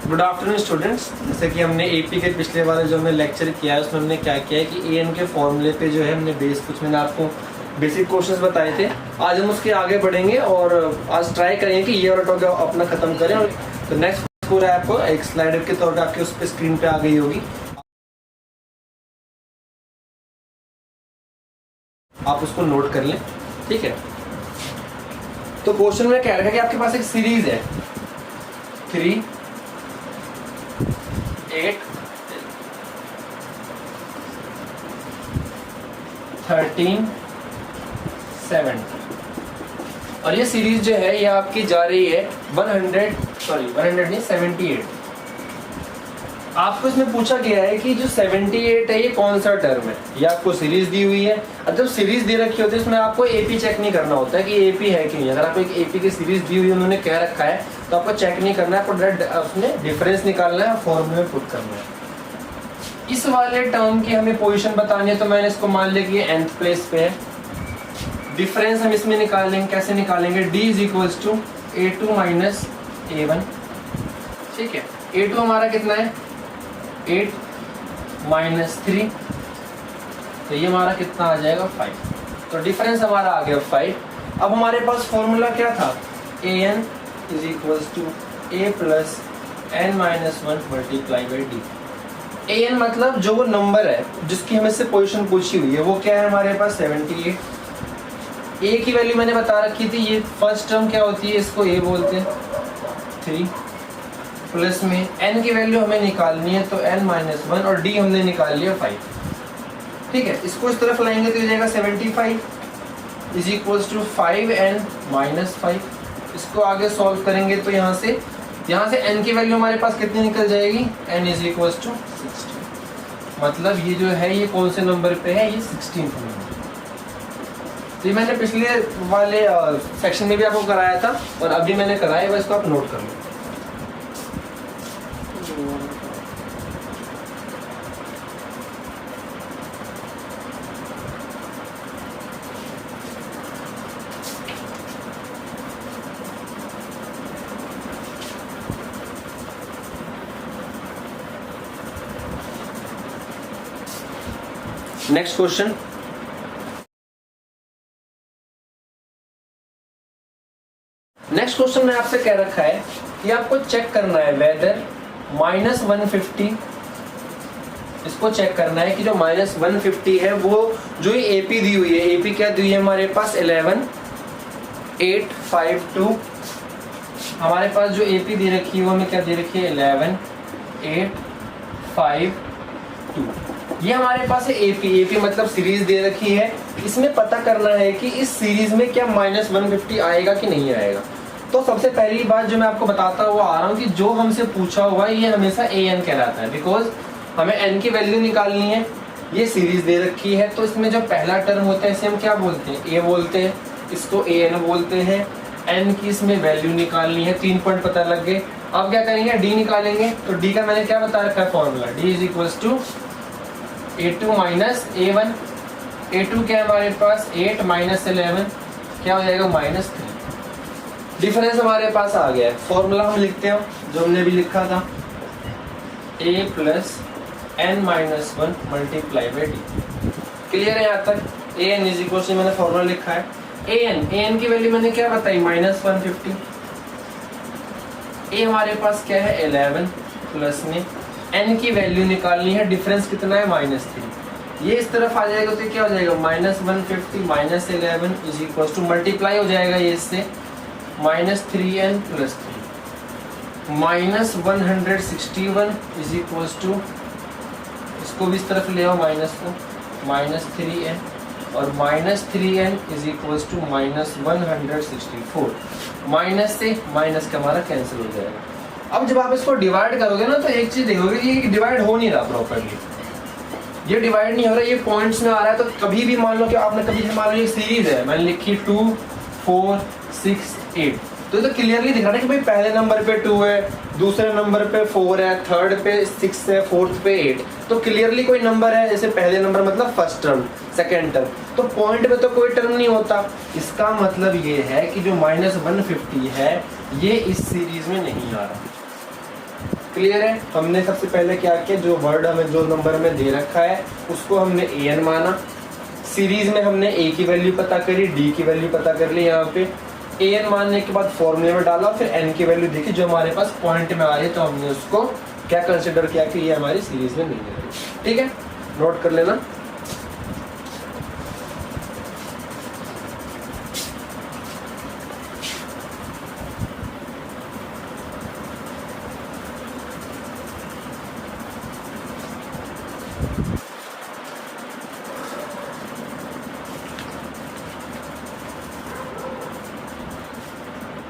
Good afternoon students. जैसे कि हमने एपी के पिछले वाले जो हमने लेक्चर किया है उसमें हमने क्या किया है कि एन के फॉर्मूले पे जो है हमने कुछ मैंने आपको बेसिक क्वेश्चंस बताए थे। आज हम उसके आगे बढ़ेंगे और आज ट्राई करेंगे कि ये वाला टॉपिक अपना खत्म करें। और तो नेक्स्ट हो रहा है आपको एक स्लाइड के तौर पर आपके उस पर स्क्रीन पे आ गई होगी, आप उसको नोट कर लें। ठीक है, तो क्वेश्चन में क्या रखा कि आपके पास एक सीरीज है 3, 8, 13, 7 और ये सीरीज जो है ये आपकी जा रही है 100 नहीं 78। आपको इसमें पूछा गया है कि जो 78 है ये कौन सा टर्म है। ये आपको सीरीज दी हुई है। अब जब सीरीज दे रखी होती है इसमें आपको एपी चेक नहीं करना होता है कि एपी है कि नहीं। अगर आपको एक एपी की सीरीज दी हुई है, उन्होंने कह रखा है, तो आपको चेक नहीं करना है, आपको डायरेक्ट उसमें डिफरेंस निकालना है, फॉर्मूले में पुट करना है। इस वाले टर्म की हमें पोजीशन बतानी है, तो मैंने इसको मान लिया कि nth प्लेस पे है। डिफरेंस हम इसमें निकालेंगे, कैसे निकालेंगे? d is equals to a2 minus a1। ठीक है, a2 हमारा कितना है 8 माइनस 3, तो ये हमारा कितना आ जाएगा 5। तो डिफरेंस हमारा आ गया 5। अब हमारे पास फॉर्मूला क्या था? an is equals to a plus n minus 1 multiply by d. an मतलब जो वो नंबर है जिसकी हमें से पोजीशन पूछी हुई है, वो क्या है हमारे पास 78। a की वैल्यू मैंने बता रखी थी, ये फर्स्ट टर्म क्या होती है, इसको a बोलते हैं 3, प्लस में n की वैल्यू हमें निकालनी है, तो n माइनस 1 और d हमने निकाल लिया 5। ठीक है, इसको इस तरफ लाएंगे तो ये जाएगा 75 is equals to 5n minus 5। इसको आगे सॉल्व करेंगे तो यहाँ से n की वैल्यू हमारे पास कितनी निकल जाएगी? n is equals to 16। मतलब ये जो है ये कौन से नंबर पे है? ये 16 नंबर। तो ये मैंने पिछले वाले सेक्शन में भी आपको कराया था और अभी मैंने कराया है, इसको आप नोट कर लो। नेक्स्ट क्वेश्चन, नेक्स्ट क्वेश्चन में आपसे कह रखा है कि आपको चेक करना है वेदर माइनस 150, इसको चेक करना है कि जो माइनस 150 है वो जो ये एपी दी हुई है, एपी क्या दी हुई है हमारे पास 11, 8, 5, 2। हमारे पास जो एपी दे रखी है वो हमें क्या दे रखी है? 11, 8, 5, 2। ये हमारे पास है एपी मतलब सीरीज दे रखी है। इसमें पता करना है कि इस सीरीज में क्या माइनस 150 आएगा कि नहीं आएगा। तो सबसे पहली बात जो मैं आपको बताता हुआ आ रहा हूँ कि जो हमसे पूछा हुआ है ये हमेशा an कहलाता है, बिकॉज हमें n की वैल्यू निकालनी है। ये सीरीज दे रखी है, तो इसमें जो पहला टर्म होता है इसे हम क्या बोलते हैं? a बोलते हैं, इसको an बोलते हैं। n की इसमें वैल्यू निकालनी है, 3 पॉइंट पता लग गए। अब क्या करेंगे? d निकालेंगे। तो d का मैंने क्या बता रखा है formula? d is equals to a2 minus a1। a2 क्या है हमारे पास? 8 माइनस 11 क्या हो जाएगा? माइनस 3। डिफरेंस हमारे पास आ गया है। फॉर्मूला हम लिखते हैं जो हमने भी लिखा था, a plus n minus 1 multiply by D. Clear है यहाँ तक? an इज इक्वल से मैंने फॉर्मूला लिखा है। an की वैल्यू मैंने क्या बताई? माइनस 150। a हमारे पास क्या है? 11 प्लस में n की वैल्यू निकालनी है, डिफरेंस कितना है? माइनस 3। ये इस तरफ आ जाएगा तो क्या हो जाएगा? Minus 150 minus 11 is equal to multiply हो जाएगा ये इससे, minus 3n plus 3 minus 161 is equal to, इसको भी इस तरफ ले आओ माइनस को, माइनस 3n और minus 3n is equal to minus 164। Minus से माइनस का हमारा कैंसिल हो जाएगा। अब जब आप इसको डिवाइड करोगे ना तो एक चीज देखोगे कि ये डिवाइड हो नहीं रहा प्रॉपर्ली, ये डिवाइड नहीं हो रहा, ये पॉइंट्स में आ रहा है। तो कभी भी मान लो कि आपने कभी मान लो ये सीरीज है, मैंने लिखी 2, 4, 6, 8, तो क्लियरली दिख रहा है कि भाई पहले नंबर पे 2 है, दूसरे नंबर पे 4 है, थर्ड पे 6 है, फोर्थ पे 8। तो क्लियरली कोई नंबर है, जैसे पहले नंबर मतलब फर्स्ट टर्म, सेकेंड टर्म, तो पॉइंट पे तो कोई टर्म नहीं होता। इसका मतलब ये है कि जो माइनस 150 है ये इस सीरीज में नहीं आ रहा। क्लियर है। हमने सबसे पहले क्या किया, जो वर्ड हमें जो नंबर हमें दे रखा है उसको हमने an माना, सीरीज में हमने a की वैल्यू पता करी, d की वैल्यू पता कर ली, यहाँ पे an मानने के बाद फॉर्मूले में डाला, फिर n की वैल्यू देखी जो हमारे पास पॉइंट में आ रही है, तो हमने उसको क्या कंसिडर किया कि ये हमारी सीरीज में नहीं है। ठीक है, नोट कर लेना।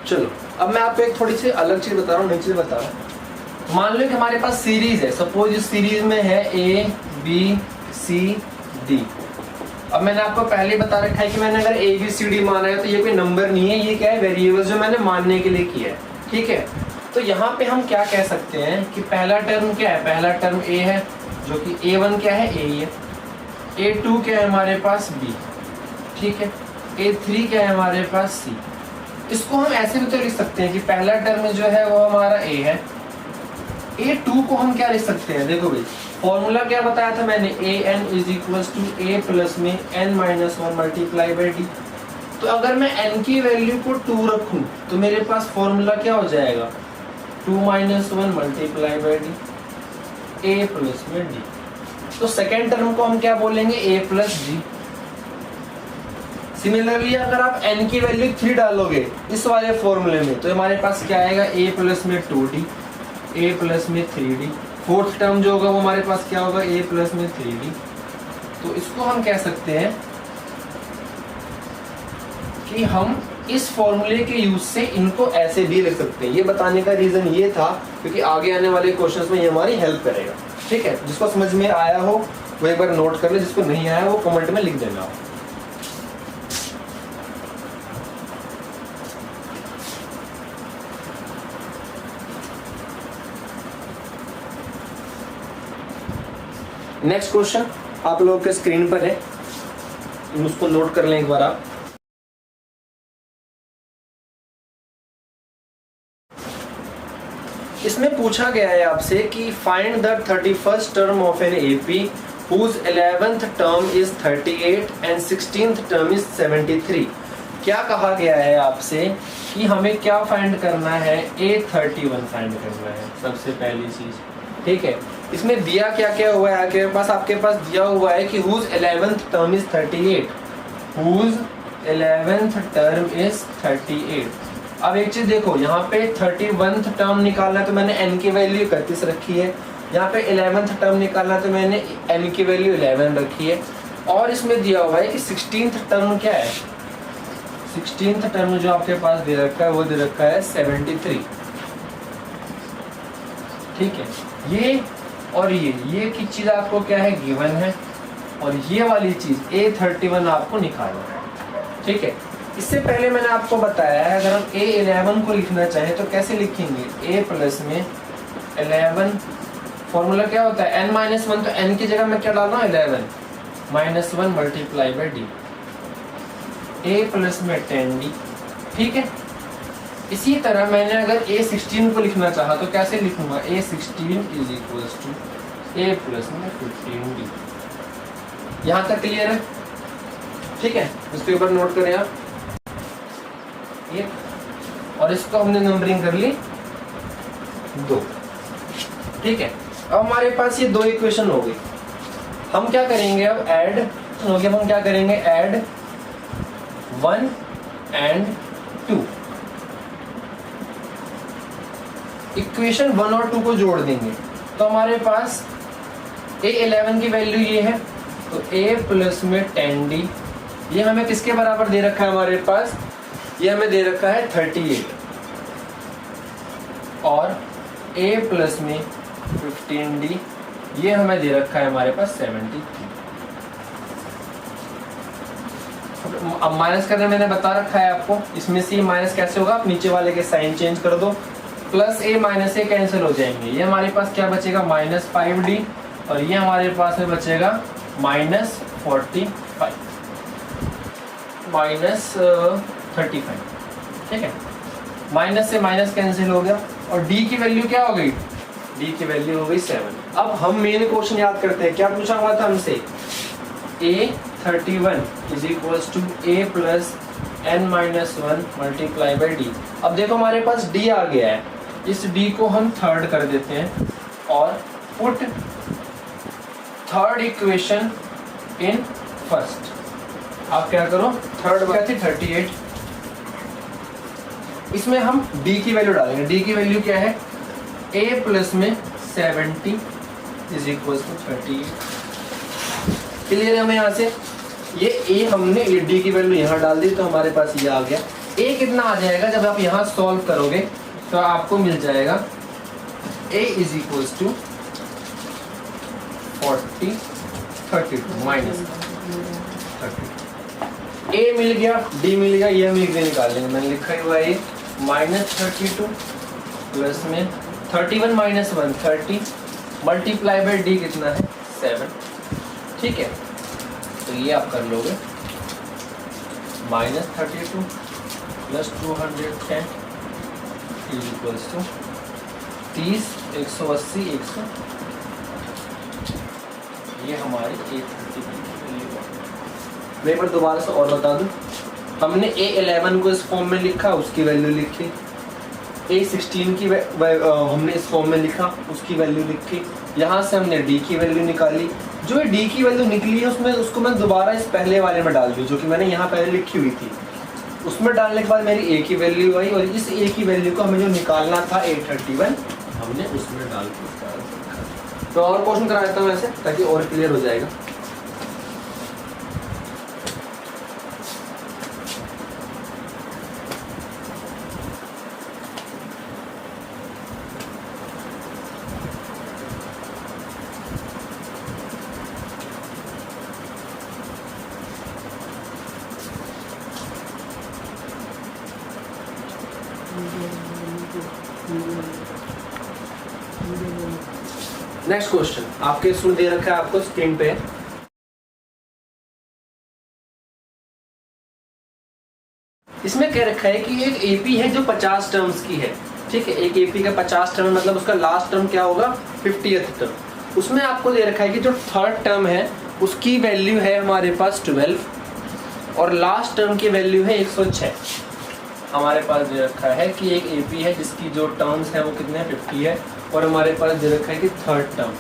चलो अब मैं आपको एक थोड़ी सी अलग चीज बता रहा हूँ, नई चीज बता रहा हूँ। मान लो कि हमारे पास सीरीज है, सपोज इस सीरीज में है A B C D। अब मैंने आपको पहले ही बता रखा है कि मैंने अगर A B C D माना है तो ये कोई नंबर नहीं है, ये क्या है, वेरिएबल जो मैंने मानने के लिए किया है। ठीक है, तो यहाँ पे हम क्या कह सकते हैं कि पहला टर्म क्या है, पहला टर्म A है, जो कि A1 क्या है, A ही है, A2 क्या है हमारे पास B, ठीक है, A3 क्या है हमारे पास C। इसको हम ऐसे भी तो लिख सकते हैं कि पहला टर्म जो है वो हमारा A है, A2 को हम क्या लिख सकते हैं, देखो भाई फॉर्मूला क्या बताया था मैंने, an is equals to a plus में n-1 मल्टीप्लाई बाई d। तो अगर मैं n की वैल्यू को 2 रखूं तो मेरे पास फॉर्मूला क्या हो जाएगा, 2-1 multiply by d, a plus में d। तो सेकेंड टर्म को हम क्या बोलेंगे, a प्लस d। सिमिलरली अगर आप n की वैल्यू 3 डालोगे इस वाले फॉर्मूले में तो हमारे पास क्या आएगा, a प्लस में 2d, a प्लस में 3d। फोर्थ टर्म जो होगा वो हमारे पास क्या होगा, a प्लस में 3d। तो इसको हम कह सकते हैं कि हम इस फॉर्मूले के यूज से इनको ऐसे भी लिख सकते हैं। ये बताने का रीजन ये था क्योंकि आगे आने वाले क्वेश्चंस में ये हमारी हेल्प करेगा। ठीक है, जिसको समझ में आया हो वो एक बार नोट कर ले, जिसको नहीं आया वो कमेंट में लिख देना। नेक्स्ट क्वेश्चन आप लोगों के स्क्रीन पर है, उसको नोट कर लें एक बार आप। इसमें पूछा गया है आपसे कि find the 31st term of an AP whose 11th term is 38 and 16th term is 73। क्या कहा गया है आपसे कि हमें क्या फाइंड करना है, A31 फाइंड करना है सबसे पहली चीज। ठीक है, इसमें दिया क्या क्या हुआ है आपके पास दिया हुआ है कि whose 11th term is 38, whose 11th term is 38। अब एक चीज देखो, यहाँ पे 31th टर्म निकालना है तो मैंने n की वैल्यू 31 रखी है, यहाँ पे 11th टर्म निकालना है तो मैंने n की वैल्यू 11 रखी है, और इसमें दिया हुआ है कि 16th टर्म क्या है, 16th टर्म जो आपके पास दे रखा है वो दे रखा है 73। ठीक है, ये और ये की चीज आपको क्या है, गिवन है, और ये वाली चीज A31 आपको निकालना है। ठीक है, इससे पहले मैंने आपको बताया है अगर हम A11 को लिखना चाहें तो कैसे लिखेंगे, A प्लस में 11, फॉर्मूला क्या होता है n-1, तो n की जगह मैं क्या डालना हूँ 11 -1 multiply by d, A plus में 10d। ठीक है, इसी तरह मैंने अगर A16 को लिखना चाहा तो कैसे लिखूंगा, A16 is equals to A plus में 15d। यहाँ तक क्लियर है। ठीक है, इसके ऊपर नोट करें आप ये, और इसको हमने नंबरिंग कर ली 2। ठीक है, अब हमारे पास ये 2 इक्वेशन हो गई। हम क्या करेंगे अब, ऐड हो गया, हम क्या करेंगे, ऐड 1 एंड 2, इक्वेशन 1 और 2 को जोड़ देंगे तो हमारे पास A11 की वैल्यू ये है, तो A प्लस में 10d, ये हमें किसके बराबर दे रखा है हमारे पास, ये हमें दे रखा है 38, और A प्लस में 15d, ये हमें दे रखा है हमारे पास 73। अब माइनस करने मैंने बता रखा है आपको, इसमें से माइनस कैसे होगा, आप नीचे वाले के साइन चेंज कर दो, plus A minus A cancel हो जाएंगे, ये हमारे पास क्या बचेगा -5d, और ये हमारे पास में बचेगा -45 -35। ठीक है, माइनस से माइनस कैंसिल हो गया, और d की वैल्यू क्या हो गई डी की वैल्यू हो गई 7। अब हम मेन क्वेश्चन याद करते हैं, क्या पूछा हुआ था हमसे, A31 is equals to A plus n-1 multiply by d. अब देखो हमारे पास d आ गया है, इस d को हम थर्ड कर देते हैं और put third equation in first. आप क्या करो, थर्ड क्या थी 38, इसमें हम d की वैल्यू डालेंगे। d की वैल्यू क्या है, a प्लस में 70 इज इक्वल टू 38। क्लियर है हमें यहाँ से, ये a हमने d की वैल्यू यहाँ डाल दी तो हमारे पास ये आ गया। a कितना आ जाएगा, जब आप यहाँ सॉल्व करोगे तो आपको मिल जाएगा a is equal to 40 32 minus 30। a मिल गया, d मिल गया, ये हम एक निकाल लेंगे। मैंने लिखा हुआ है -32 प्लस में 31 माइनस 1 30 मल्टीप्लाई बाई डी कितना है 7। ठीक है, तो ये आप कर लोगे -32 प्लस 210 इज इक्वल्स टू 30 180 100। ये हमारी A30 मैं एक बार दोबारा से और बता दूं, हमने A11 को इस फॉर्म में लिखा, उसकी वैल्यू लिखी, A16 की हमने इस फॉर्म में लिखा, उसकी वैल्यू लिखी, यहाँ से हमने D की वैल्यू निकाली। जो D की वैल्यू निकली है उसमें उसको मैं दोबारा इस पहले वाले में डाल दी, जो कि मैंने यहाँ पहले लिखी हुई थी। उसमें डालने के बाद मेरी A की वैल्यू आई और इस A की वैल्यू को हमें जो निकालना था A31 हमने उसमें डाल के। तो और क्वेश्चन करा देता हूँ ऐसे, ताकि और क्लियर हो जाएगा। नेक्स्ट क्वेश्चन आपके इसमें दे रखा है आपको स्क्रीन पे, इसमें कह रखा है कि एक एपी है जो 50 टर्म्स की है। ठीक है, एक एपी का 50 टर्म मतलब उसका लास्ट टर्म क्या होगा 50th टर्म। उसमें आपको दे रखा है कि जो थर्ड टर्म है उसकी वैल्यू है हमारे पास 12 और लास्ट टर्म की वैल्यू है 106। हमारे पास दे रखा है कि एक एपी है जिसकी जो टर्म्स है वो कितने 50 है और हमारे पास दे रखा है कि थर्ड टर्म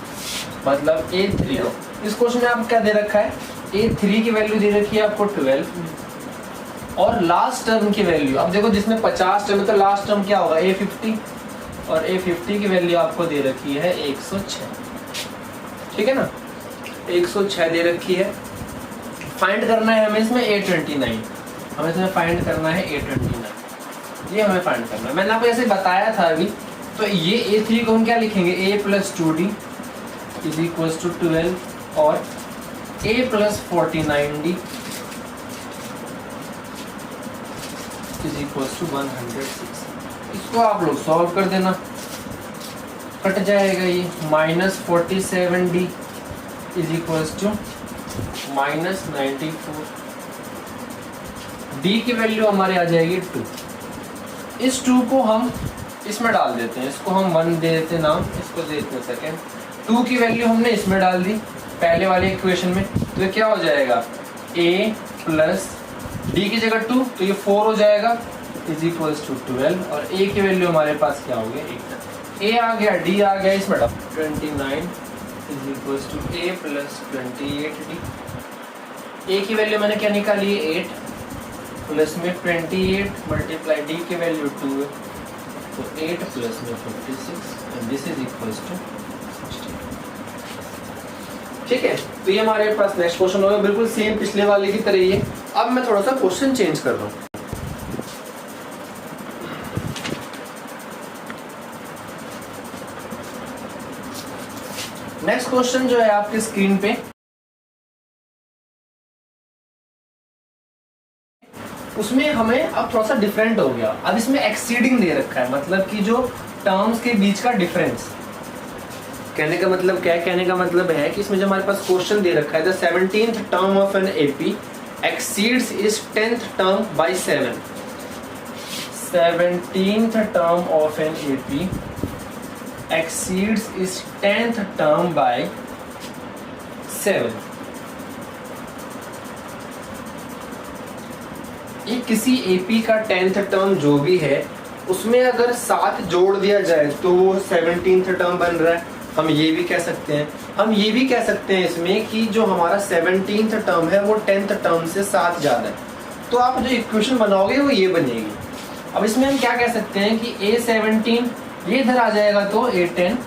मतलब A3। इस क्वेश्चन में आपको क्या दे रखा है, A3 की वैल्यू दे रखी है आपको 12 और लास्ट टर्म की वैल्यू, अब देखो जिसमें 50 टर्म है तो लास्ट टर्म क्या होगा A50 और A50 की वैल्यू आपको दे रखी है 106। ठीक है ना, 106 दे रखी है। फाइंड करना है हमें इसमें A29, हमें इसमें फाइंड करना है A29, ये हमें फाइंड करना है। मैंने आपको ऐसे बताया था अभी, तो ये A3 को हम क्या लिखेंगे A plus 2D is equal to 12 और A plus 49D is equal to 106। इसको आप लोग सॉल्व कर देना, कट जाएगा ये -47D is equal to -94। D की वैल्यू हमारे आ जाएगी 2। इस 2 को हम इसमें डाल देते हैं, इसको हम 1 दे देते नाम, इसको दे देते सेकेंड। 2 की वैल्यू हमने इसमें डाल दी पहले वाले इक्वेशन में, तो ये क्या हो जाएगा A प्लस D की जगह 2 तो ये 4 हो जाएगा इज इक्वल्स टू 12 और A की वैल्यू हमारे पास क्या हो गया 8। A आ गया, D आ गया, इसमें डाल 29 is equals to A plus 28D। A की वैल्यू मैंने क्या निकाली है 8 प्लस में 28 मल्टीप्लाई D की वैल्यू 2 है तो 8 प्लस में 56 and this is equals to 16। ठीक है, तो ये हमारे पास नेक्स्ट क्वेश्चन होगा, बिल्कुल सेम पिछले वाले की तरह ही है। अब मैं थोड़ा सा क्वेश्चन चेंज कर रहा हूँ। नेक्स्ट क्वेश्चन जो है आपकी स्क्रीन पे, उसमें हमें अब थोड़ा सा डिफरेंट हो गया। अब इसमें एक्सीडिंग दे रखा है, मतलब कि जो टर्म्स के बीच का डिफरेंस। कहने का मतलब क्या है, कहने का मतलब है कि इसमें जो हमारे पास क्वेश्चन दे रखा है the 17th term of an AP exceeds is 10th term by 7। 17th term of an AP exceeds its 10th term by 7। ये किसी एपी का 10th टर्म जो भी है उसमें अगर 7 जोड़ दिया जाए तो वो 17th टर्म बन रहा है। हम ये भी कह सकते हैं, हम ये भी कह सकते हैं इसमें कि जो हमारा 17th टर्म है वो 10th टर्म से 7 ज्यादा है। तो आप जो इक्वेशन बनाओगे वो ये बनेगी। अब इसमें हम क्या कह सकते हैं कि A17 ये इधर आ जाएगा तो A10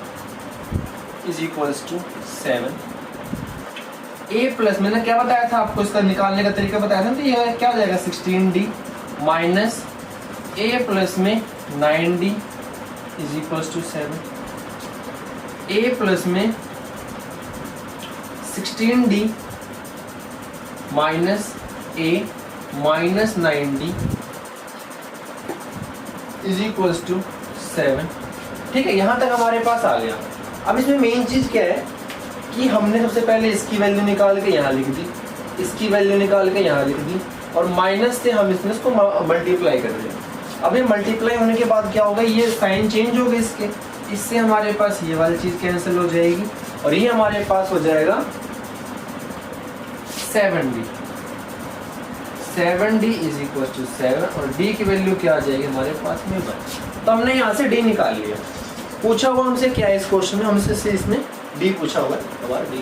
is equals to 7। A plus मैंने क्या बताया था आपको, इसका निकालने का तरीका बताया था, तो ये क्या हो जाएगा 16D माइनस A प्लस में 9D is equals to 7। A plus में 16D minus A minus 9D is equals to 7। ठीक है, यहां तक हमारे पास आ गया। अब इसमें मेन चीज क्या है कि हमने सबसे पहले इसकी वैल्यू निकाल के यहाँ लिख दी, इसकी वैल्यू निकाल के यहाँ लिख दी, और माइनस से हम इसको मल्टीप्लाई कर रहे हैं। अब ये मल्टीप्लाई होने के बाद क्या होगा, ये साइन चेंज हो गए इसके, इससे हमारे पास ये वाली चीज कैंसिल हो जाएगी और ये हमारे पास हो जाएगा 7D। 7D is equal to 7 और D की वैल्यू क्या आ जाएगी हमारे पास में 1। तो हमने यहाँ से D निकाल लिया। पूछा हुआ हमसे क्या है इस क्वेश्चन में, हमसे इसमें D पूछा हुआ है हमारा D।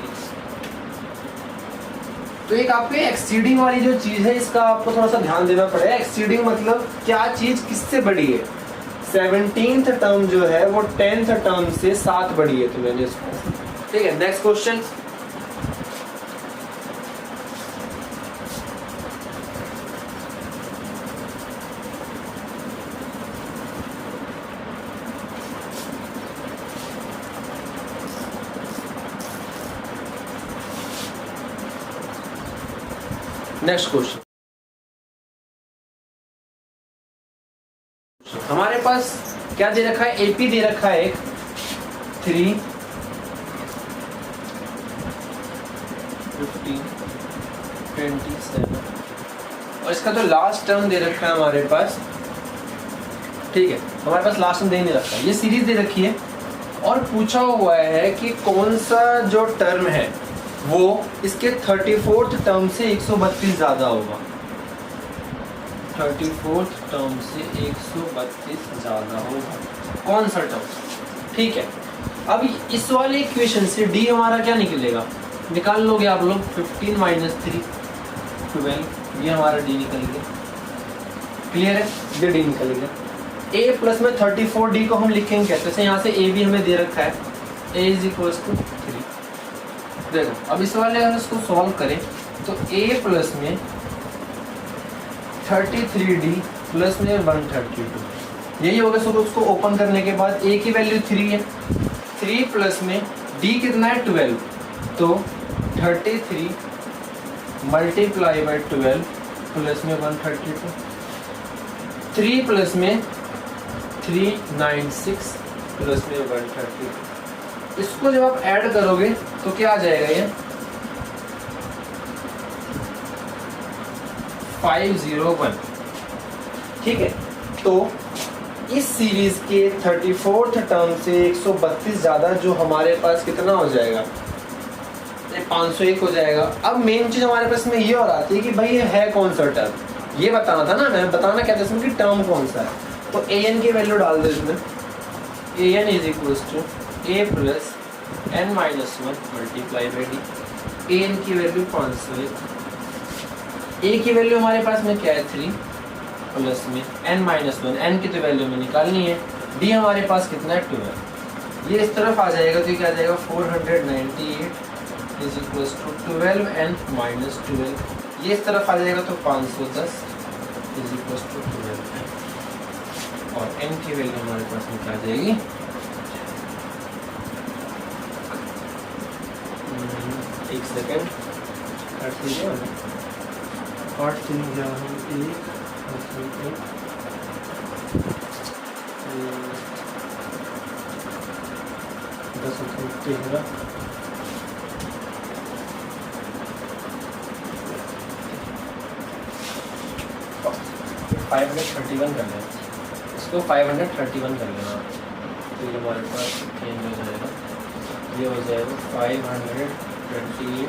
तो एक आपके एक्सीडिंग वाली जो चीज है इसका आपको थोड़ा सा ध्यान देना पड़ेगा। एक्सीडिंग मतलब क्या चीज किससे बड़ी है। 17th टर्म जो है वो 10th टर्म से 7 बड़ी है। तो मैंने इसको, ठीक है, नेक्स्ट क्वेश्चन। नेक्स्ट क्वेश्चन हमारे पास क्या दे रखा है, एपी दे रखा है एक 3, 15, 27 और इसका जो लास्ट टर्म दे रखा है हमारे पास, ठीक है, हमारे पास लास्ट टर्म दे नहीं रखा। ये सीरीज दे रखी है और पूछा हुआ है कि कौन सा जो टर्म है वो इसके 34th टर्म से 132 ज्यादा होगा। 34th टर्म से 132 ज्यादा होगा, कौन सा टर्म, ठीक है। अब इस वाले इक्वेशन से D हमारा क्या निकलेगा, निकाल लोगे आप लोग। 15 माइनस 3 12, ये हमारा D निकल गया। क्लियर है, ये D निकल गया। A प्लस में 34D को हम लिखेंगे कैसे, यहाँ से A भी हमें दे रखा है, A इज इक्वल टू 3। देखो अब इस वाले अगर इसको सॉल्व करें तो A प्लस में 33D प्लस में 132 यही होगा। सो उसको ओपन करने के बाद A की वैल्यू 3 है, 3 प्लस में D कितना है 12, तो 33 मल्टीप्लाई बाई 12 प्लस में 132, 3 प्लस में 396 प्लस में 132। इसको जब आप ऐड करोगे तो क्या आ जाएगा, ये 501, ठीक है। तो इस सीरीज के 34th टर्म से 132 ज्यादा जो हमारे पास कितना हो जाएगा, 501 हो जाएगा। अब मेन चीज हमारे पास में ये और आती है कि भाई ये है कौन सा टर्म, ये बताना था ना, मैं बताना क्या था इसमें कि टर्म कौन सा है। तो an की वैल्यू डाल दो इसमें, an is equal to a plus n minus 1 multiply by d. an की वैल्यू 501, a की वैल्यू हमारे पास में क्या है 3 प्लस में n माइनस 1, n की तो वैल्यू में निकालनी है, d हमारे पास कितना है 12। ये इस तरफ आ जाएगा तो क्या आ जाएगा 498 is equal to 12n minus 12। ये इस तरफ आ जाएगा तो 510 इज इक्वल टू 12 और n की वैल्यू हमारे पास में क्या आ जाएगी, एक सेकेंड, 8 3 11 531 कर लें, इसको 531 कर लेना। तो ये हमारे पास चेंज हो जाएगा, ये हो जाएगा 528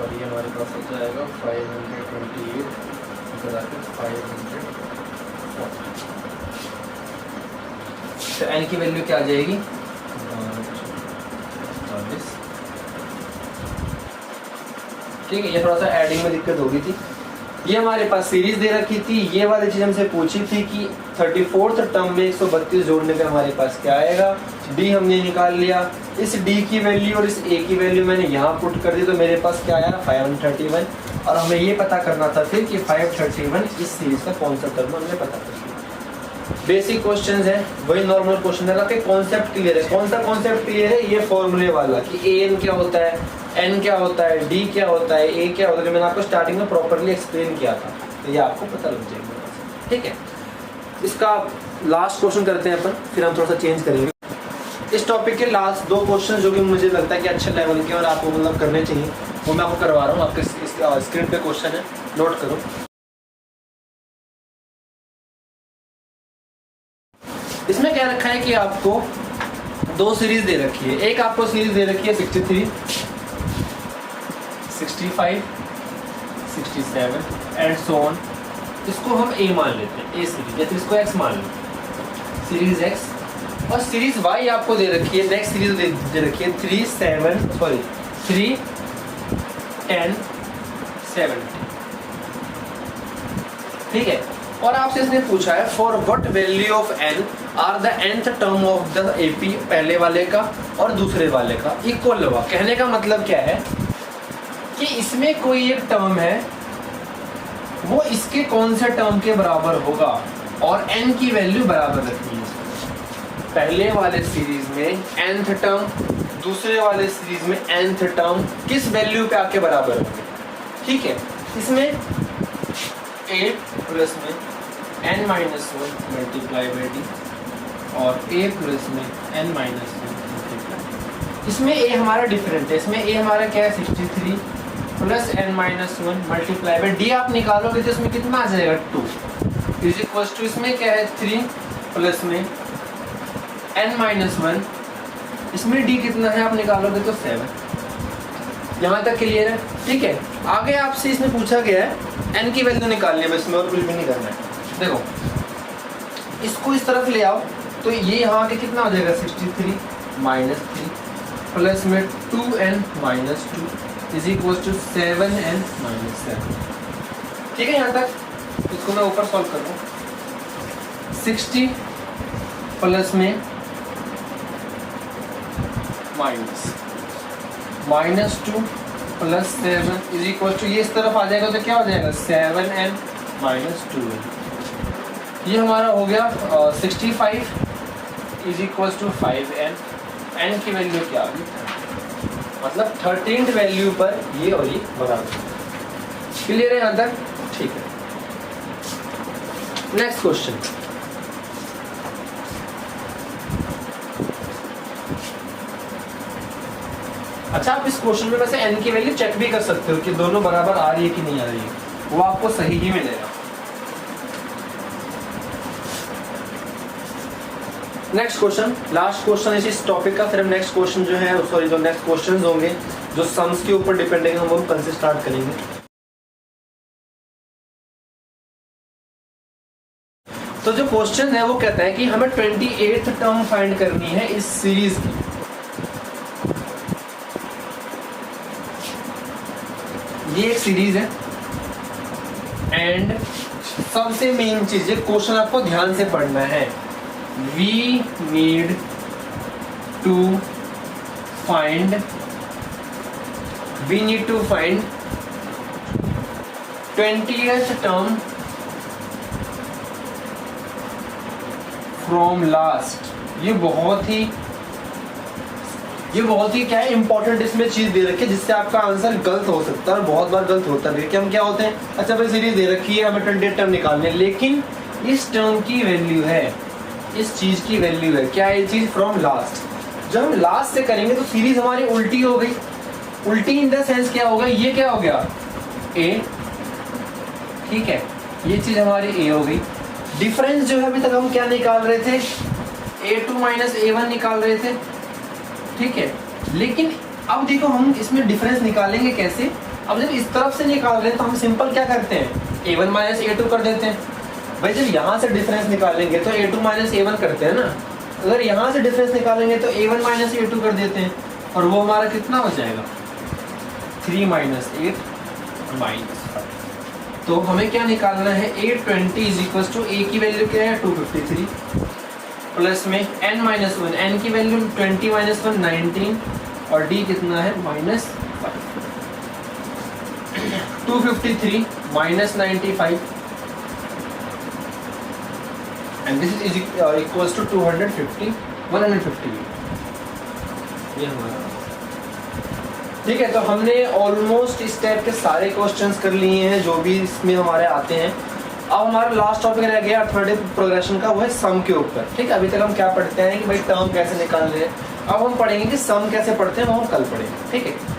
और ये हमारे पास हो जाएगा 528 इधर आकर 540। तो एन की वैल्यू क्या आ जाएगी 40। ठीक है, ये थोड़ा सा एडिंग में दिक्कत हो गई थी। ये हमारे पास सीरीज दे रखी थी, ये वाली चीज हमसे पूछी थी कि 34th टर्म में 132 जोड़ने पे हमारे पास क्या आएगा, डी हमने निकाल लिया। इस डी की वैल्यू और इस ए की वैल्यू मैंने यहाँ पुट कर दी, तो मेरे पास क्या आया 531। और हमें ये पता करना था फिर कि 531 इस सीरीज का कौन सा टर्म, हमें पता कर लिया। बेसिक क्वेश्चंस है, वही नॉर्मल क्वेश्चन है, आपके कॉन्सेप्ट क्लियर है। कौन सा कॉन्सेप्ट क्लियर है, ये फॉर्मूले वाला कि ए एन क्या होता है, एन क्या होता है, डी क्या होता है, ए क्या होता है, जो मैंने आपको स्टार्टिंग में प्रॉपर्ली एक्सप्लेन किया था, तो ये आपको पता लग जाएगा। ठीक है, इसका लास्ट क्वेश्चन करते हैं अपन, फिर हम थोड़ा सा चेंज करेंगे। इस टॉपिक के लास्ट 2 क्वेश्चन जो कि मुझे लगता है कि अच्छे लेवल के और आपको मतलब करने चाहिए, वो मैं आपको करवा रहा हूँ। आपके स्क्रीन पे क्वेश्चन है, नोट करो। इसमें क्या रखा है कि आपको 2 सीरीज दे रखी है। एक आपको सीरीज दे रखी है 63, 65, 67 एंड सो ऑन। इसको हम ए मान लेते हैं, ए सीरीज, या फिर इसको एक्स मान लेते हैं, सीरीज एक्स। और सीरीज वाई आपको दे रखी है, नेक्स्ट सीरीज दे रखी है 3, 10, 70। ठीक है, और आपसे इसने पूछा है for what value of n are the nth term of the AP, पहले वाले का और दूसरे वाले का इक्वल हुआ। कहने का मतलब क्या है कि इसमें कोई एक टर्म है, वो इसके कौन से टर्म के बराबर होगा, और n की वैल्यू बराबर रखनी है। पहले वाले सीरीज में nth टर्म, दूसरे वाले सीरीज में nth टर्म किस वैल्यू पे आके बराबर होंगे। ठीक है, इसमें a प्लस में n minus 1 multiply by D और a प्लस में n माइनस 1 मल्टीप्लाई। इसमें a हमारा डिफरेंट है, इसमें a हमारा क्या है 63 plus n minus 1 multiply by D. आप निकालोगे तो इसमें कितना आ जाएगा 2 इज इक्वल टू, इसमें क्या है 3 प्लस में n माइनस 1, इसमें d कितना है आप निकालोगे तो 7। यहाँ तक क्लियर है। ठीक है, आगे आपसे इसमें पूछा गया है n की वैल्यू निकालनी है, बस इसमें और कुछ भी नहीं करना है। देखो, इसको इस तरफ ले आओ तो ये यहाँ के कितना हो जाएगा 63 माइनस 3 प्लस में 2n minus 2 is equal to 7n minus 7। ठीक है, यहाँ तक। इसको मैं ऊपर सॉल्व कर दूँ, 60 प्लस में minus 2 plus 7 is equal to, ये इस तरफ आ जाएगा तो क्या हो जाएगा 7n माइनस 2n। ये हमारा हो गया 65 is equal to 5n। n की वैल्यू क्या आ गई, मतलब 13th वैल्यू पर ये और ये बराबर। क्लियर है यहाँ तक? ठीक है, नेक्स्ट क्वेश्चन। अच्छा, आप इस क्वेश्चन में वैसे n की वैल्यू चेक भी कर सकते हो कि दोनों बराबर आ रही है कि नहीं आ रही है, वो आपको सही ही मिलेगा। नेक्स्ट क्वेश्चन, लास्ट क्वेश्चन इस टॉपिक का, फिर हम नेक्स्ट क्वेश्चन जो है, सॉरी जो नेक्स्ट क्वेश्चंस होंगे जो सम्स के ऊपर डिपेंडिंग, हम वो कल से स्टार्ट करेंगे। तो जो क्वेश्चन है वो कहता है कि हमें 28th टर्म फाइंड करनी है इस सीरीज की। ये एक सीरीज है एंड सबसे मेन चीज, ये क्वेश्चन आपको ध्यान से पढ़ना है। We need to find 20th term from last। ये बहुत ही क्या है इंपॉर्टेंट इसमें चीज दे रखी है, जिससे आपका आंसर गलत हो सकता है और बहुत बार गलत होता है। कि हम क्या होते हैं, अच्छा भाई सीरीज दे रखी है, हमें 28 टर्म निकालने, लेकिन इस टर्म की वैल्यू है, इस चीज की वैल्यू है, क्या ये चीज फ्रॉम लास्ट। जब हम लास्ट से करेंगे तो सीरीज हमारी उल्टी हो गई। उल्टी इन द सेंस क्या होगा, ये क्या हो गया a, ठीक है, ये चीज हमारी a हो गई। डिफरेंस जो है अभी तक हम क्या निकाल रहे थे, A2 माइनस A1 निकाल रहे थे, ठीक है। लेकिन अब देखो हम इसमें डिफरेंस निकालेंगे कैसे। अब जब इस तरफ से निकाल रहे हैं तो हम सिंपल क्या करते हैं, A1 माइनस A2 कर देते हैं। भाई जब यहाँ से डिफरेंस निकालेंगे तो A2 माइनस A1 करते हैं ना, अगर यहाँ से डिफरेंस निकालेंगे तो A1 माइनस A2 कर देते हैं, और वो हमारा कितना हो जाएगा 3 माइनस 8 माइनस 5। तो हमें क्या निकालना है, 820 इज इक्वल टू A की वैल्यू क्या है 253, प्लस में n माइनस 1, n की वैल्यू 20 माइनस 1 19, और d कितना है -5। 253 minus 95 and this is equals to 150 ये हमारा, ठीक है। तो हमने ऑलमोस्ट इस टाइप के सारे क्वेश्चंस कर लिए हैं जो भी इसमें हमारे आते हैं। अब हमारा लास्ट टॉपिक रह गया अर्थमेटिक प्रोग्रेशन का, वो है सम के ऊपर, ठीक है। अभी तक हम क्या पढ़ते हैं कि भाई टर्म कैसे निकाल रहे हैं, अब हम पढ़ेंगे कि सम कैसे पढ़ते हैं, वो हम कल पढ़ेंगे, ठीक है।